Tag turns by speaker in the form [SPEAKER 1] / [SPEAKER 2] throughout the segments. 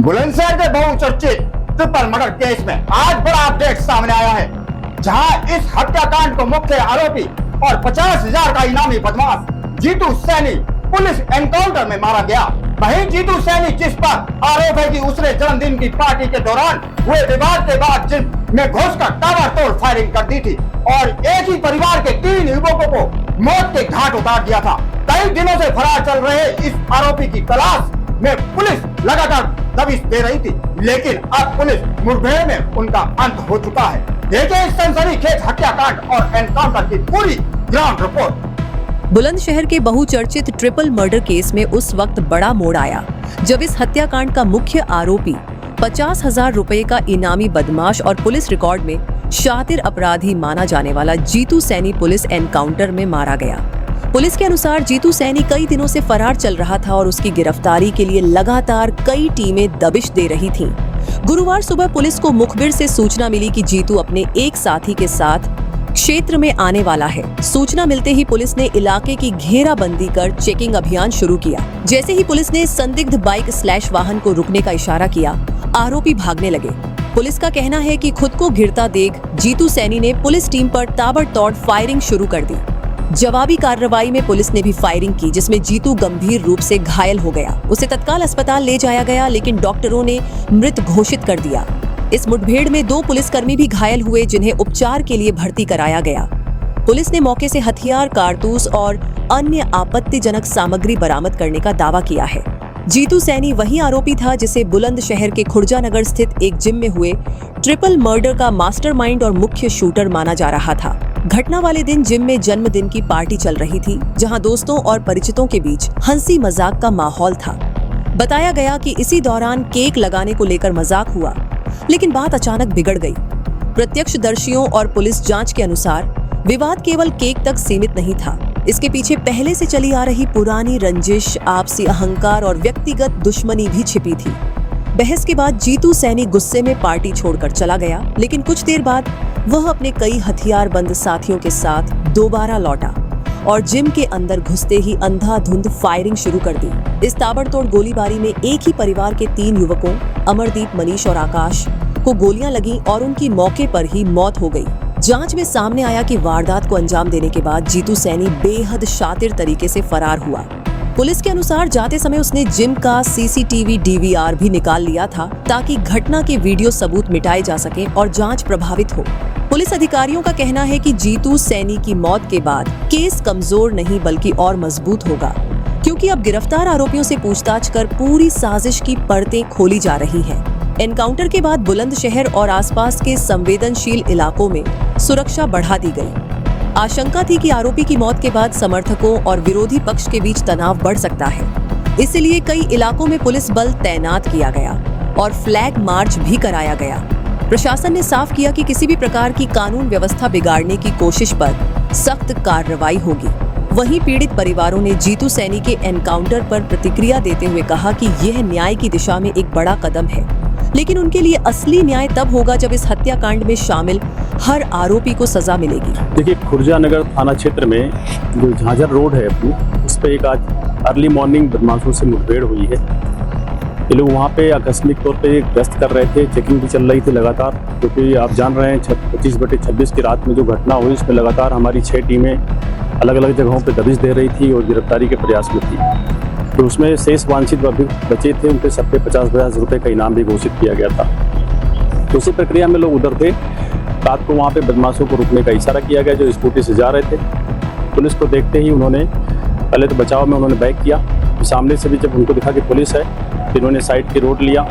[SPEAKER 1] बुलंदशहर के बहुचर्चित triple murder case में आज बड़ा अपडेट सामने आया है, जहां इस हत्याकांड को मुख्य आरोपी और 50,000 का इनामी बदमाश जीतू सैनी पुलिस एनकाउंटर में मारा गया। वहीं जीतू सैनी, जिस पर आरोप है कि उसने जन्मदिन की पार्टी के दौरान हुए विवाद के बाद जिम में घुसकर ताबड़तोड़ फायरिंग कर दी थी और एक ही परिवार के 3 युवकों को मौत के घाट उतार दिया था। कई दिनों से फरार चल रहे इस आरोपी की तलाश में पुलिस लगातार दबिश दे रही थी, लेकिन अब पुलिस मुठभेड़ में उनका अंत हो चुका है। देखिए इस सनसनीखेज हत्याकांड और एनकाउंटर की पूरी ग्राउंड रिपोर्ट।
[SPEAKER 2] बुलंदशहर के बहुचर्चित ट्रिपल मर्डर केस में उस वक्त बड़ा मोड़ आया जब इस हत्याकांड का मुख्य आरोपी 50,000 रुपए का इनामी बदमाश और पुलिस रिकॉर्ड में शातिर अपराधी माना जाने वाला जीतू सैनी पुलिस एनकाउंटर में मारा गया। पुलिस के अनुसार जीतू सैनी कई दिनों से फरार चल रहा था और उसकी गिरफ्तारी के लिए लगातार कई टीमें दबिश दे रही थीं। गुरुवार सुबह पुलिस को मुखबिर से सूचना मिली कि जीतू अपने एक साथी के साथ क्षेत्र में आने वाला है। सूचना मिलते ही पुलिस ने इलाके की घेराबंदी कर चेकिंग अभियान शुरू किया। जैसे ही पुलिस ने संदिग्ध बाइक / वाहन को रुकने का इशारा किया, आरोपी भागने लगे। पुलिस का कहना है कि खुद को घिरता देख जीतू सैनी ने पुलिस टीम पर ताबड़तोड़ फायरिंग शुरू कर दी। जवाबी कार्रवाई में पुलिस ने भी फायरिंग की, जिसमें जीतू गंभीर रूप से घायल हो गया। उसे तत्काल अस्पताल ले जाया गया, लेकिन डॉक्टरों ने मृत घोषित कर दिया। इस मुठभेड़ में 2 पुलिसकर्मी भी घायल हुए, जिन्हें उपचार के लिए भर्ती कराया गया। पुलिस ने मौके से हथियार, कारतूस और अन्य आपत्तिजनक सामग्री बरामद करने का दावा किया है। जीतू सैनी वही आरोपी था जिसे बुलंदशहर के खुर्जानगर स्थित एक जिम में हुए ट्रिपल मर्डर का मास्टरमाइंड और मुख्य शूटर माना जा रहा था। घटना वाले दिन जिम में जन्मदिन की पार्टी चल रही थी, जहां दोस्तों और परिचितों के बीच हंसी मजाक का माहौल था। बताया गया कि इसी दौरान केक लगाने को लेकर मजाक हुआ, लेकिन बात अचानक बिगड़ गई। प्रत्यक्षदर्शियों और पुलिस जांच के अनुसार विवाद केवल केक तक सीमित नहीं था। इसके पीछे पहले से चली आ रही पुरानी रंजिश, आपसी अहंकार और व्यक्तिगत दुश्मनी भी छिपी थी। बहस के बाद जीतू सैनी गुस्से में पार्टी छोड़कर चला गया, लेकिन कुछ देर बाद वह अपने कई हथियारबंद साथियों के साथ दोबारा लौटा और जिम के अंदर घुसते ही अंधाधुंध फायरिंग शुरू कर दी। इस ताबड़तोड़ गोलीबारी में एक ही परिवार के 3 युवकों अमरदीप, मनीष और आकाश को गोलियां लगीं और उनकी मौके पर ही मौत हो गई। जांच में सामने आया कि वारदात को अंजाम देने के बाद जीतू सैनी बेहद शातिर तरीके से फरार हुआ। पुलिस के अनुसार जाते समय उसने जिम का सीसीटीवी DVR भी निकाल लिया था, ताकि घटना के वीडियो सबूत मिटाए जा सकें और जांच प्रभावित हो। पुलिस अधिकारियों का कहना है कि जीतू सैनी की मौत के बाद केस कमजोर नहीं बल्कि और मजबूत होगा, क्योंकि अब गिरफ्तार आरोपियों से पूछताछ कर पूरी साजिश की परतें खोली जा रही हैं। एनकाउंटर के बाद बुलंदशहर और आसपास के संवेदनशील इलाकों में सुरक्षा बढ़ा दी गई। आशंका थी कि आरोपी की मौत के बाद समर्थकों और विरोधी पक्ष के बीच तनाव बढ़ सकता है, इसलिए कई इलाकों में पुलिस बल तैनात किया गया और फ्लैग मार्च भी कराया गया। प्रशासन ने साफ किया कि किसी भी प्रकार की कानून व्यवस्था बिगाड़ने की कोशिश पर सख्त कार्रवाई होगी। वहीं पीड़ित परिवारों ने जीतू सैनी के एनकाउंटर पर प्रतिक्रिया देते हुए कहा कि यह न्याय की दिशा में एक बड़ा कदम है, लेकिन उनके लिए असली न्याय तब होगा जब इस हत्याकांड में शामिल हर आरोपी को सजा मिलेगी।
[SPEAKER 3] देखिए, खुर्जानगर थाना क्षेत्र में जो झांझर रोड है अपनी, उस पर एक आज अर्ली मॉर्निंग बदमाशों से मुठभेड़ हुई है। ये लोग वहाँ पे आकस्मिक तौर पे गश्त कर रहे थे, चेकिंग भी चल रही थी लगातार, क्योंकि आप जान रहे हैं 25/26 की रात में जो घटना हुई, इसमें लगातार हमारी 6 टीमें अलग अलग जगहों पे दबिश दे रही थी और गिरफ्तारी के प्रयास में थी। तो उसमें शेष वांछित बचे थे, उनके सब पे 50,000 रुपये का इनाम भी घोषित किया गया था। तो उसी प्रक्रिया में लोग उधर थे। रात को वहाँ पे बदमाशों को रुकने का इशारा किया गया, जो स्कूटी से जा रहे थे। पुलिस को देखते ही उन्होंने पहले तो बचाव में उन्होंने बैक किया। सामने से भी जब उनको दिखा कि पुलिस है, फिर उन्होंने साइड की रोड लिया।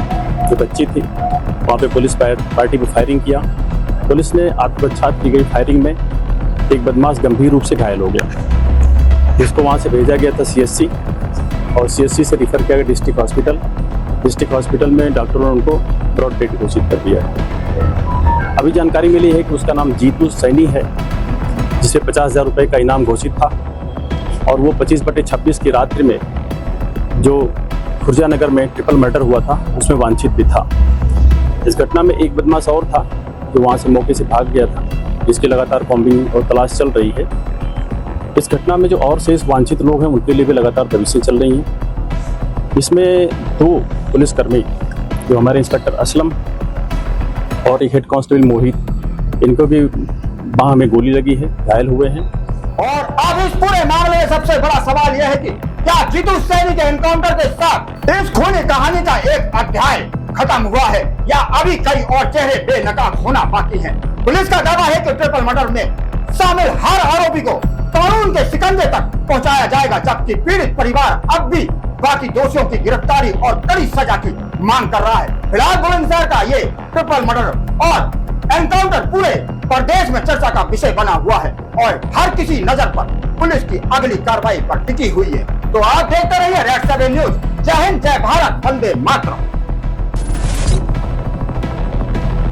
[SPEAKER 3] जो बच्ची थी वहाँ पे पुलिस पार्टी पर फायरिंग किया। पुलिस ने आत्मरक्षा की गई फायरिंग में एक बदमाश गंभीर रूप से घायल हो गया, जिसको वहाँ से भेजा गया था CSC और CSC से रिफर किया गया डिस्ट्रिक्ट हॉस्पिटल। डिस्ट्रिक्ट हॉस्पिटल में डॉक्टरों ने उनको ब्रॉड डेड घोषित कर दिया है। अभी जानकारी मिली है कि उसका नाम जीतू सैनी है, जिसे 50,000 रुपये का इनाम घोषित था और वो 25/26 की रात्रि में जो खुर्जानगर में ट्रिपल मर्डर हुआ था उसमें वांछित भी था। इस घटना में एक बदमाश और था जो वहाँ से मौके से भाग गया था, जिसकी लगातार कॉम्बिंग और तलाश चल रही है। इस घटना में जो और शेष वांछित लोग हैं उनके लिए भी लगातार दबिशें चल रही हैं। इसमें 2 पुलिसकर्मी जो हमारे इंस्पेक्टर असलम और एक हेड कांस्टेबल मोहित, इनको भी बाह में गोली लगी है, घायल हुए हैं।
[SPEAKER 1] और अब इस पूरे मामले में सबसे बड़ा सवाल यह है कि क्या जीतू सैनी के एनकाउंटर के साथ इस खूनी कहानी का एक अध्याय खत्म हुआ है या अभी कई और चेहरे बेनकाब होना बाकी हैं। पुलिस का दावा है कि ट्रिपल मर्डर में शामिल हर आरोपी को कानून के शिकंजे तक पहुंचाया जाएगा, जबकि पीड़ित परिवार अब भी बाकी दोषियों की गिरफ्तारी और कड़ी सजा की मांग कर रहा है। फिलहाल बुलंदशहर का ये ट्रिपल मर्डर और एनकाउंटर पूरे प्रदेश में चर्चा का विषय बना हुआ है और हर किसी नजर पर पुलिस की अगली कार्रवाई पर टिकी हुई है। तो आप देखते रहिए रेड 7 न्यूज। जय हिंद, जय भारत, वंदे मातरम।